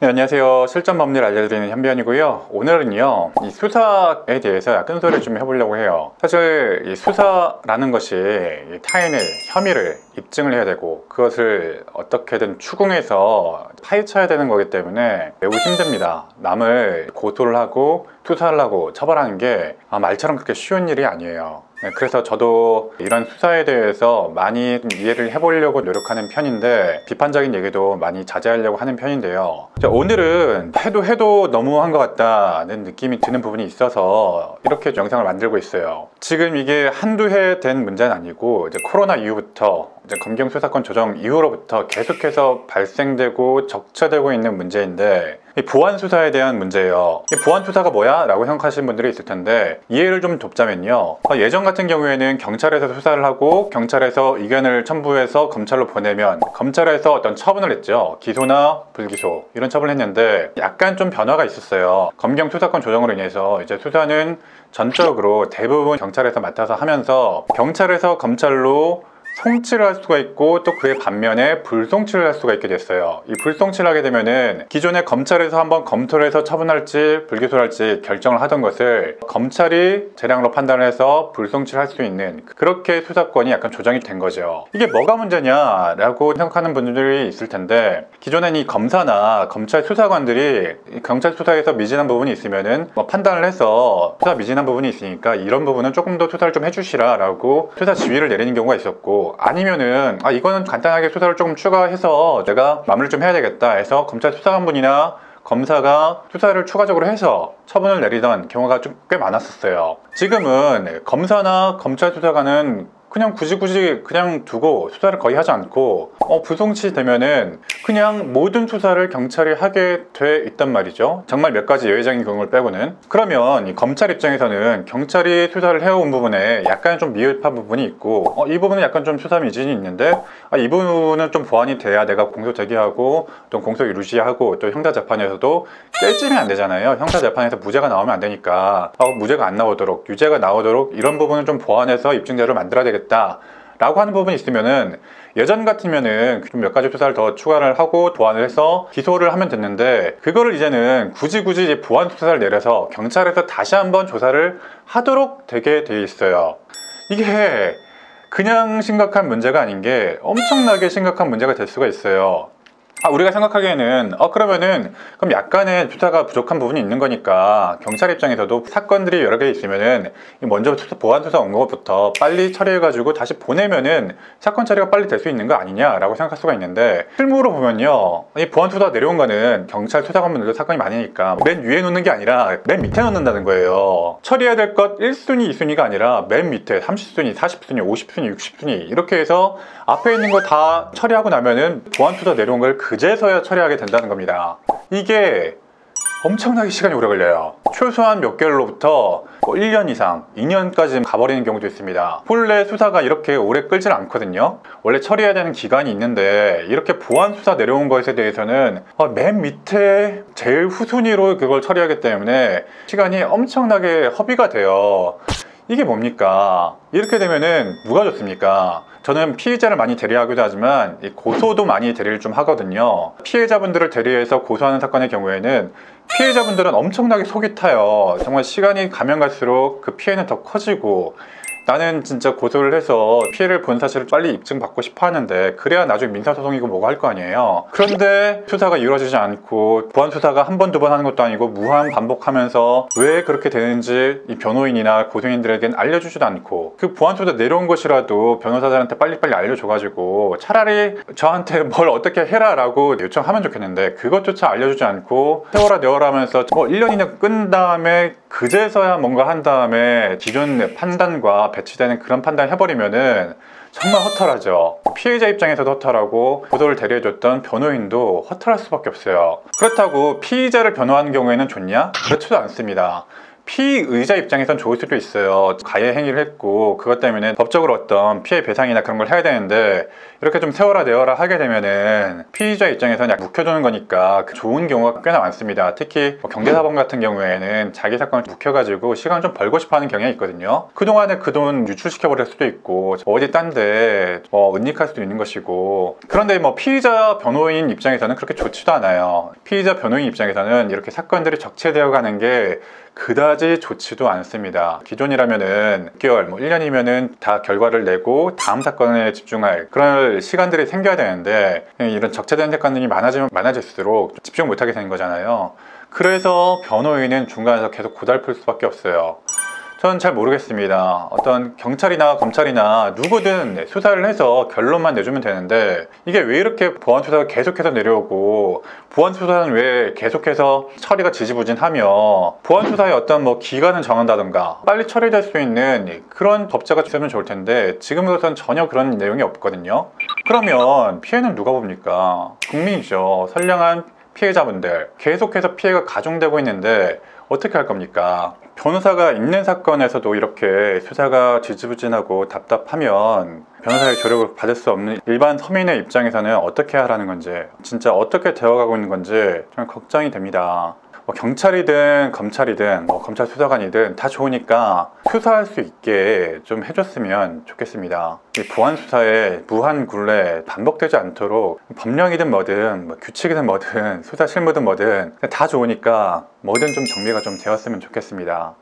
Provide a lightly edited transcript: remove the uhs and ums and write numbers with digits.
네, 안녕하세요. 실전 법리를 알려드리는 현변이고요. 오늘은요, 이 수사에 대해서 약간 소리를 좀 해보려고 해요. 사실 이 수사라는 것이 타인의 혐의를 입증을 해야 되고 그것을 어떻게든 추궁해서 파헤쳐야 되는 거기 때문에 매우 힘듭니다. 남을 고소를 하고 수사를 하고 처벌하는 게 말처럼 그렇게 쉬운 일이 아니에요. 네, 그래서 저도 이런 수사에 대해서 많이 좀 이해를 해보려고 노력하는 편인데 비판적인 얘기도 많이 자제하려고 하는 편인데요. 오늘은 해도 너무한 것 같다는 느낌이 드는 부분이 있어서 이렇게 영상을 만들고 있어요. 지금 이게 한두 해 된 문제는 아니고 이제 코로나 이후부터 이제 검경 수사권 조정 이후로부터 계속해서 발생되고 적체되고 있는 문제인데 이 보안 수사에 대한 문제예요. 이 보안 수사가 뭐야? 라고 생각하시는 분들이 있을 텐데 이해를 좀 돕자면요, 예전 같은 경우에는 경찰에서 수사를 하고 경찰에서 의견을 첨부해서 검찰로 보내면 검찰에서 어떤 처분을 했죠. 기소나 불기소 이런 처분을 했는데 약간 좀 변화가 있었어요. 검경 수사권 조정으로 인해서 이제 수사는 전적으로 대부분 경찰에서 맡아서 하면서 경찰에서 검찰로 송치를 할 수가 있고 또 그의 반면에 불송치를 할 수가 있게 됐어요. 이 불송치를 하게 되면은 기존에 검찰에서 한번 검토를 해서 처분할지 불기소를 할지 결정을 하던 것을 검찰이 재량으로 판단을 해서 불송치를 할 수 있는, 그렇게 수사권이 약간 조정이 된 거죠. 이게 뭐가 문제냐라고 생각하는 분들이 있을 텐데, 기존엔 이 검사나 검찰 수사관들이 경찰 수사에서 미진한 부분이 있으면은 판단을 해서 수사 미진한 부분이 있으니까 이런 부분은 조금 더 수사를 좀 해주시라 라고 수사 지휘를 내리는 경우가 있었고, 아니면은 이거는 간단하게 수사를 조금 추가해서 내가 마무리를 좀 해야 되겠다 해서 검찰 수사관분이나 검사가 수사를 추가적으로 해서 처분을 내리던 경우가 좀 꽤 많았었어요. 지금은 검사나 검찰 수사관은 그냥 굳이 그냥 두고 수사를 거의 하지 않고 불송치 되면은 그냥 모든 수사를 경찰이 하게 돼 있단 말이죠. 정말 몇 가지 예외적인 경우를 빼고는. 그러면 이 검찰 입장에서는 경찰이 수사를 해온 부분에 약간 좀 미흡한 부분이 있고 이 부분은 약간 좀 수사 미진이 있는데 이 부분은 좀 보완이 돼야 내가 공소 제기하고 또 공소 유지하고 또 형사재판에서도 깨지면 안 되잖아요. 형사재판에서 무죄가 나오면 안 되니까 무죄가 안 나오도록, 유죄가 나오도록 이런 부분을 좀 보완해서 입증자료를 만들어야 되겠다 라고 하는 부분이 있으면은, 예전 같으면은 좀 몇 가지 수사를 더 추가를 하고 보완을 해서 기소를 하면 됐는데, 그거를 이제는 굳이 보완 수사를 내려서 경찰에서 다시 한번 조사를 하도록 되게 돼 있어요. 이게 그냥 심각한 문제가 아닌 게 엄청나게 심각한 문제가 될 수가 있어요. 우리가 생각하기에는 그러면은 그럼 약간의 수사가 부족한 부분이 있는 거니까 경찰 입장에서도 사건들이 여러 개 있으면은 먼저 보안 수사 온 것부터 빨리 처리해가지고 다시 보내면은 사건 처리가 빨리 될 수 있는 거 아니냐라고 생각할 수가 있는데, 실무로 보면요, 이 보안 수사 내려온 거는 경찰 수사관분들도 사건이 많으니까 맨 위에 놓는 게 아니라 맨 밑에 놓는다는 거예요. 처리해야 될 것 1순위, 2순위가 아니라 맨 밑에 30순위, 40순위, 50순위, 60순위 이렇게 해서 앞에 있는 거 다 처리하고 나면은 보안 수사 내려온 걸 그제서야 처리하게 된다는 겁니다. 이게 엄청나게 시간이 오래 걸려요. 최소한 몇 개월로부터 1년 이상, 2년까지 가버리는 경우도 있습니다. 본래 수사가 이렇게 오래 끌질 않거든요. 원래 처리해야 되는 기간이 있는데 이렇게 보안 수사 내려온 것에 대해서는 맨 밑에 제일 후순위로 그걸 처리하기 때문에 시간이 엄청나게 허비가 돼요. 이게 뭡니까? 이렇게 되면은 누가 좋습니까? 저는 피해자를 많이 대리하기도 하지만 고소도 많이 대리를 좀 하거든요. 피해자분들을 대리해서 고소하는 사건의 경우에는 피해자분들은 엄청나게 속이 타요. 정말 시간이 가면 갈수록 그 피해는 더 커지고, 나는 진짜 고소를 해서 피해를 본 사실을 빨리 입증받고 싶어 하는데 그래야 나중에 민사소송이고 뭐고 할 거 아니에요. 그런데 수사가 이루어지지 않고, 보안 수사가 한 번, 두 번 하는 것도 아니고 무한 반복하면서 왜 그렇게 되는지 이 변호인이나 고소인들에겐 알려주지도 않고, 그 보안 수사 내려온 것이라도 변호사들한테 빨리빨리 알려줘가지고 차라리 저한테 뭘 어떻게 해라 라고 요청하면 좋겠는데 그것조차 알려주지 않고 세워라 내워라 하면서 1년이나 끈 다음에 그제서야 뭔가 한 다음에 기존 판단과 배치되는 그런 판단을 해버리면은 정말 허탈하죠. 피해자 입장에서도 허탈하고 고소를 대리해줬던 변호인도 허탈할 수밖에 없어요. 그렇다고 피의자를 변호하는 경우에는 좋냐? 그렇지도 않습니다. 피의자 입장에선 좋을 수도 있어요. 가해 행위를 했고 그것 때문에 법적으로 어떤 피해 배상이나 그런 걸 해야 되는데 이렇게 좀 세워라 내어라 하게 되면은 피의자 입장에서는 약간 묵혀두는 거니까 좋은 경우가 꽤나 많습니다. 특히 경제사범 같은 경우에는 자기 사건을 묵혀가지고 시간을 좀 벌고 싶어 하는 경향이 있거든요. 그동안에 그 돈 유출시켜버릴 수도 있고 어디 딴데 은닉할 수도 있는 것이고, 그런데 피의자 변호인 입장에서는 그렇게 좋지도 않아요. 피의자 변호인 입장에서는 이렇게 사건들이 적체되어 가는 게 그다지 좋지도 않습니다. 기존이라면은 6개월, 1년이면은 다 결과를 내고 다음 사건에 집중할 그런 시간들이 생겨야 되는데 이런 적체된 사건들이 많아지면 많아질수록 집중 못하게 되는 거잖아요. 그래서 변호인은 중간에서 계속 고달플 수밖에 없어요. 전 잘 모르겠습니다. 어떤 경찰이나 검찰이나 누구든 수사를 해서 결론만 내주면 되는데 이게 왜 이렇게 보안 수사가 계속해서 내려오고, 보안 수사는 왜 계속해서 처리가 지지부진하며, 보안 수사의 어떤 기간을 정한다던가 빨리 처리될 수 있는 그런 법제가 있으면 좋을 텐데 지금으로선 전혀 그런 내용이 없거든요. 그러면 피해는 누가 봅니까? 국민이죠. 선량한 피해자분들, 계속해서 피해가 가중되고 있는데 어떻게 할 겁니까? 변호사가 있는 사건에서도 이렇게 수사가 지지부진하고 답답하면 변호사의 조력을 받을 수 없는 일반 서민의 입장에서는 어떻게 하라는 건지, 진짜 어떻게 되어가고 있는 건지 좀 걱정이 됩니다. 경찰이든 검찰이든 검찰 수사관이든 다 좋으니까 수사할 수 있게 좀 해줬으면 좋겠습니다. 이 보안 수사에 무한 굴레 반복되지 않도록 법령이든 뭐든 규칙이든 뭐든 수사 실무든 뭐든 다 좋으니까 뭐든 좀 정리가 좀 되었으면 좋겠습니다.